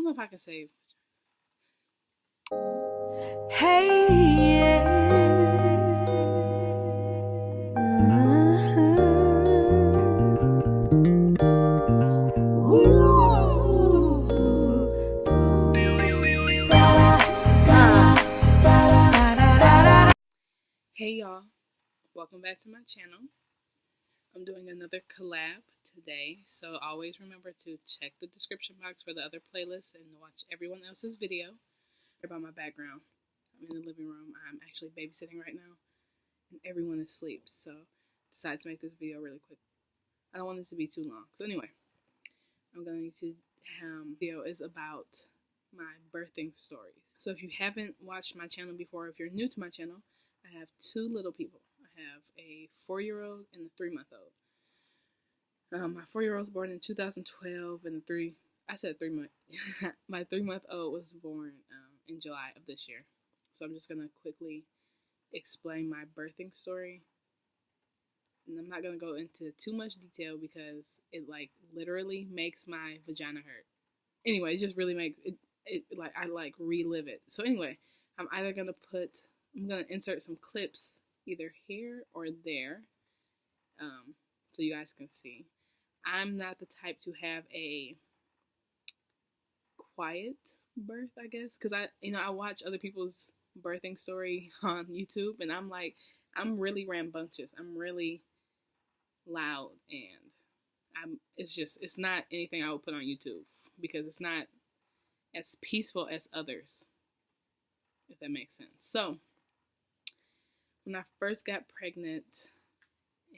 know if I can say. Hey, Hey y'all, welcome back to my channel. I'm doing another collab today, so always remember to check the description box for the other playlists and watch everyone else's video. About my background, I'm in the living room. I'm actually babysitting right now, and everyone is asleep, so I decided to make this video really quick. I don't want this to be too long. So anyway, I'm going to video is about my birthing stories. So if you haven't watched my channel before, if you're new to my channel, I have two little people. I have a 4-year-old and a 3-month-old. My 4-year-old was born in 2012, and my 3-month-old was born in July of this year. So I'm just gonna quickly explain my birthing story, and I'm not gonna go into too much detail because it like literally makes my vagina hurt. Anyway, it just really makes it like I like relive it. So anyway, I'm gonna insert some clips either here or there, so you guys can see. I'm not the type to have a quiet birth, I guess, because I watch other people's birthing story on YouTube, and I'm really rambunctious. I'm really loud, and it's not anything I would put on YouTube because it's not as peaceful as others, if that makes sense. So when I first got pregnant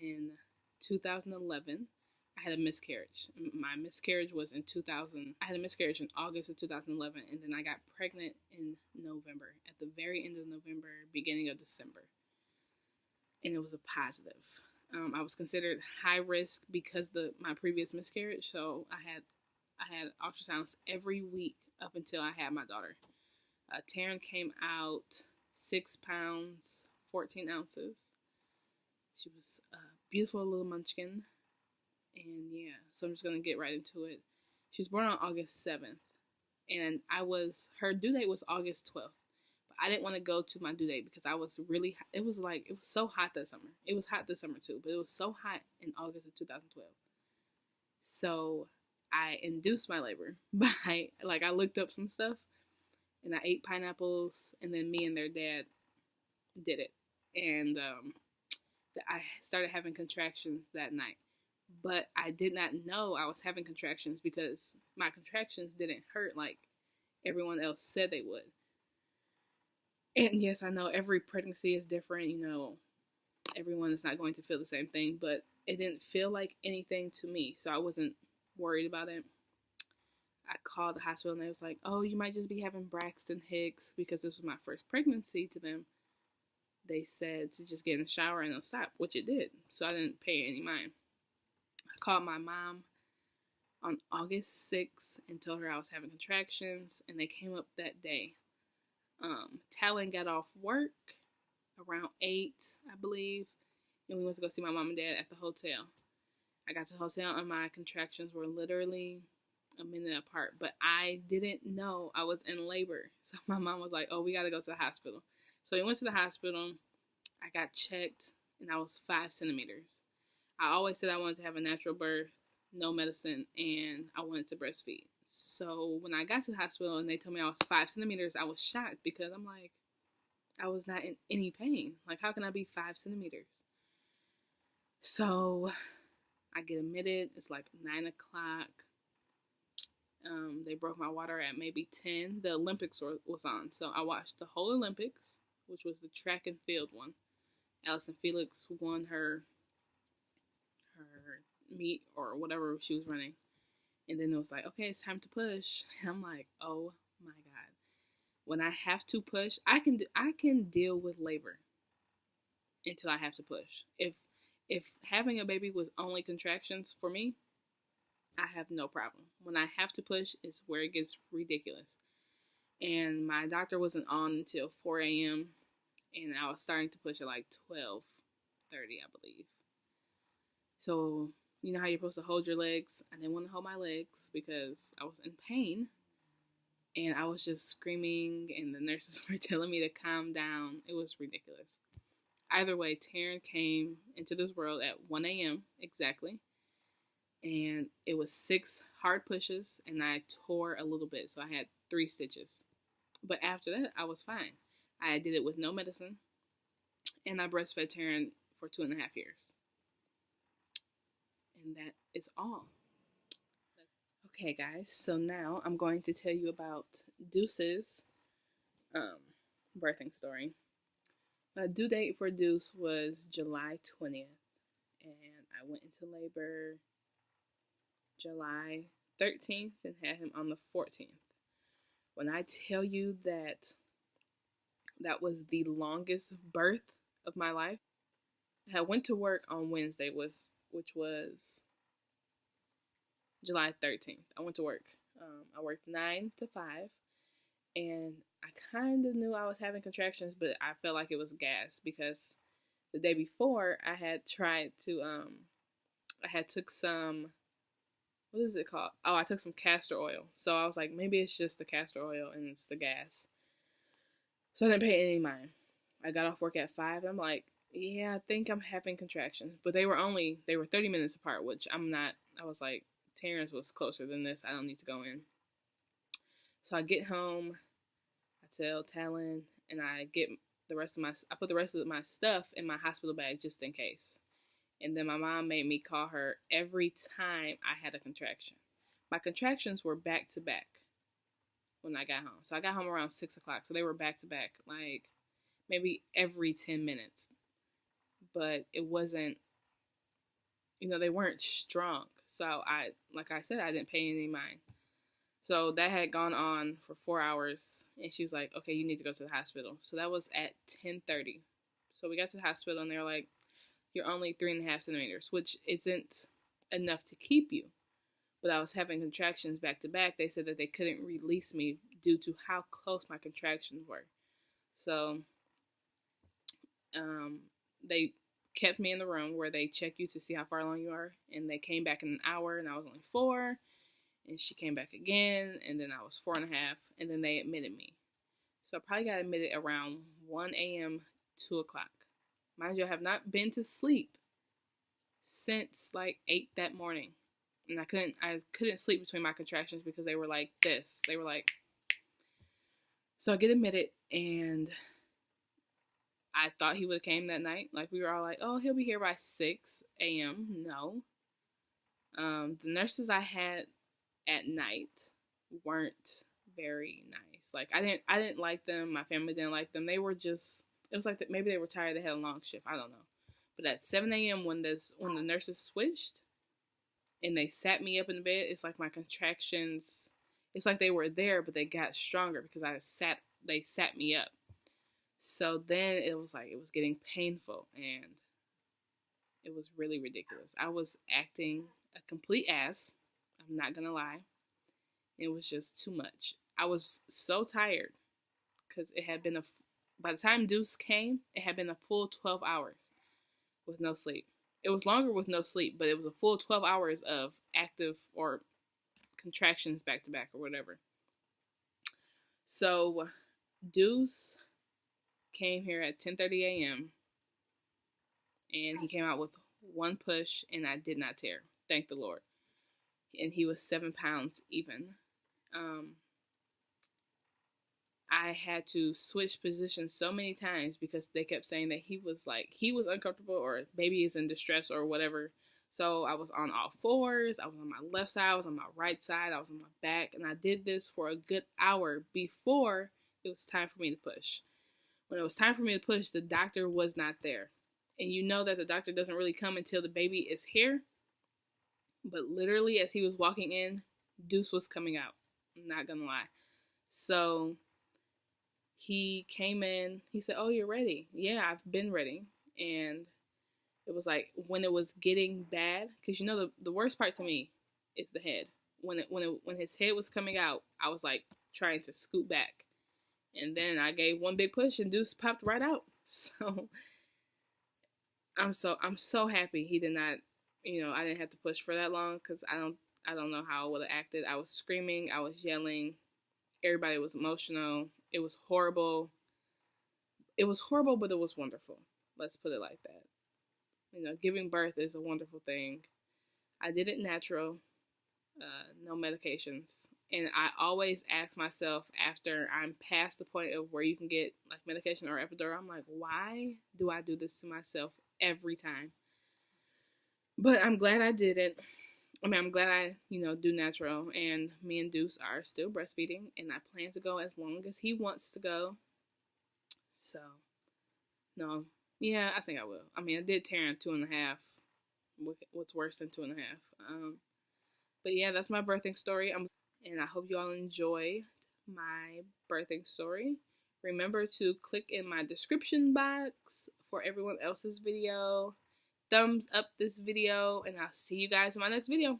in 2011, I had a miscarriage. My miscarriage was in 2000. I had a miscarriage in August of 2011, and then I got pregnant in November, at the very end of November, beginning of December, and it was a positive. I was considered high risk because my previous miscarriage, so I had ultrasounds every week up until I had my daughter. Taryn came out 6 pounds 14 ounces. She was a beautiful little munchkin. And yeah, so I'm just going to get right into it. She was born on August 7th. And her due date was August 12th. But I didn't want to go to my due date because it was so hot that summer. It was hot this summer too, but it was so hot in August of 2012. So I induced my labor by, I looked up some stuff and I ate pineapples, and then me and their dad did it. And I started having contractions that night. But I did not know I was having contractions because my contractions didn't hurt like everyone else said they would. And yes, I know every pregnancy is different. Everyone is not going to feel the same thing, but it didn't feel like anything to me, so I wasn't worried about it. I called the hospital and they was like, "Oh, you might just be having Braxton Hicks," because this was my first pregnancy to them. They said to just get in the shower and it'll stop, which it did. So I didn't pay any mind. I called my mom on August 6th and told her I was having contractions, and they came up that day. Talon got off work around 8, I believe, and we went to go see my mom and dad at the hotel. I got to the hotel and my contractions were literally a minute apart, but I didn't know I was in labor. So my mom was like, "Oh, we got to go to the hospital." So we went to the hospital. I got checked, and I was 5 centimeters. I always said I wanted to have a natural birth, no medicine, and I wanted to breastfeed. So when I got to the hospital and they told me I was 5 centimeters, I was shocked because I'm like, I was not in any pain. Like, how can I be 5 centimeters? So I get admitted. It's like 9 o'clock. They broke my water at maybe 10. The Olympics was on. So I watched the whole Olympics, which was the track and field one. Allison Felix won her meet or whatever she was running. And then it was like, okay, it's time to push. And I'm like, oh my God. When I have to push, I can deal with labor until I have to push. If having a baby was only contractions for me, I have no problem. When I have to push, it's where it gets ridiculous. And my doctor wasn't on until 4 a.m. and I was starting to push at like 12:30, I believe. So, you know how you're supposed to hold your legs? I didn't want to hold my legs because I was in pain. and I was just screaming, and the nurses were telling me to calm down. It was ridiculous. Either way, Taryn came into this world at 1 a.m. exactly, and it was 6 hard pushes, and I tore a little bit, so I had 3 stitches. But after that, I was fine. I did it with no medicine, and I breastfed Taryn for 2.5 years. And that is all. Okay, guys, so now I'm going to tell you about Deuce's birthing story. Due date for Deuce was July 20th, and I went into labor July 13th and had him on the 14th. When I tell you that that was the longest birth of my life, I went to work on Wednesday, which was July 13th. I went to work. I worked 9 to 5, and I kind of knew I was having contractions, but I felt like it was gas because the day before I had tried to, I had took some, what is it called? Oh, I took some castor oil. So I was like, maybe it's just the castor oil and it's the gas. So I didn't pay any mind. I got off work at 5, and I'm like, yeah, I think I'm having contractions. But they were 30 minutes apart, which I'm not. I was like, Terrence was closer than this. I don't need to go in. So I get home, I tell Talon, and I put the rest of my stuff in my hospital bag just in case. And then my mom made me call her every time I had a contraction. My contractions were back to back when I got home. So I got home around 6 o'clock. So they were back to back, like maybe every 10 minutes. But it wasn't, they weren't strong. So like I said, I didn't pay any mind. So that had gone on for 4 hours, and she was like, okay, you need to go to the hospital. So that was at 10:30. So we got to the hospital, and they were like, you're only 3.5 centimeters, which isn't enough to keep you. But I was having contractions back to back. They said that they couldn't release me due to how close my contractions were. So they kept me in the room where they check you to see how far along you are. And they came back in an hour, and I was only 4. And she came back again, and then I was 4.5. And then they admitted me. So I probably got admitted around 1 a.m., 2 o'clock. Mind you, I have not been to sleep since like 8 that morning. And I couldn't sleep between my contractions because they were like this. They were like, so I get admitted, and I thought he would have came that night. Like, we were all like, oh, he'll be here by 6 a.m. No. The nurses I had at night weren't very nice. Like, I didn't like them. My family didn't like them. They were just, it was like that maybe they were tired. They had a long shift. I don't know. But at 7 a.m. when the nurses switched and they sat me up in the bed, it's like my contractions, it's like they were there, but they got stronger because they sat me up. So then it was getting painful, and it was really ridiculous. I was acting a complete ass. I'm not going to lie. It was just too much. I was so tired because it had been by the time Deuce came, it had been a full 12 hours with no sleep. It was longer with no sleep, but it was a full 12 hours of active or contractions back to back or whatever. So Deuce came here at 10:30 a.m. and he came out with 1 push, and I did not tear. Thank the Lord. And he was 7 pounds even. I had to switch positions so many times because they kept saying that he was uncomfortable or baby is in distress or whatever. So I was on all 4s. I was on my left side. I was on my right side. I was on my back. And I did this for a good hour before it was time for me to push. When it was time for me to push, the doctor was not there. And you know that the doctor doesn't really come until the baby is here. But literally as he was walking in, Deuce was coming out. I'm not going to lie. So he came in. He said, oh, you're ready. Yeah, I've been ready. And it was like when it was getting bad, because the worst part to me is the head. When his head was coming out, I was like trying to scoot back. And then I gave 1 big push, and Deuce popped right out. So I'm so happy he did not, I didn't have to push for that long, because I don't know how I would have acted. I was screaming, I was yelling, Everybody was emotional. It was horrible. It was horrible, but it was wonderful. Let's put it like that. You know, giving birth is a wonderful thing. I did it natural, no medications. And I always ask myself after I'm past the point of where you can get like medication or epidural, I'm like, why do I do this to myself every time? But I'm glad I did it. I mean, I'm glad I, do natural. And me and Deuce are still breastfeeding, and I plan to go as long as he wants to go. So, no, yeah, I think I will. I mean, I did Taryn 2.5. What's worse than 2.5? But yeah, that's my birthing story. And I hope you all enjoy my birthing story. Remember to click in my description box for everyone else's video. Thumbs up this video, and I'll see you guys in my next video.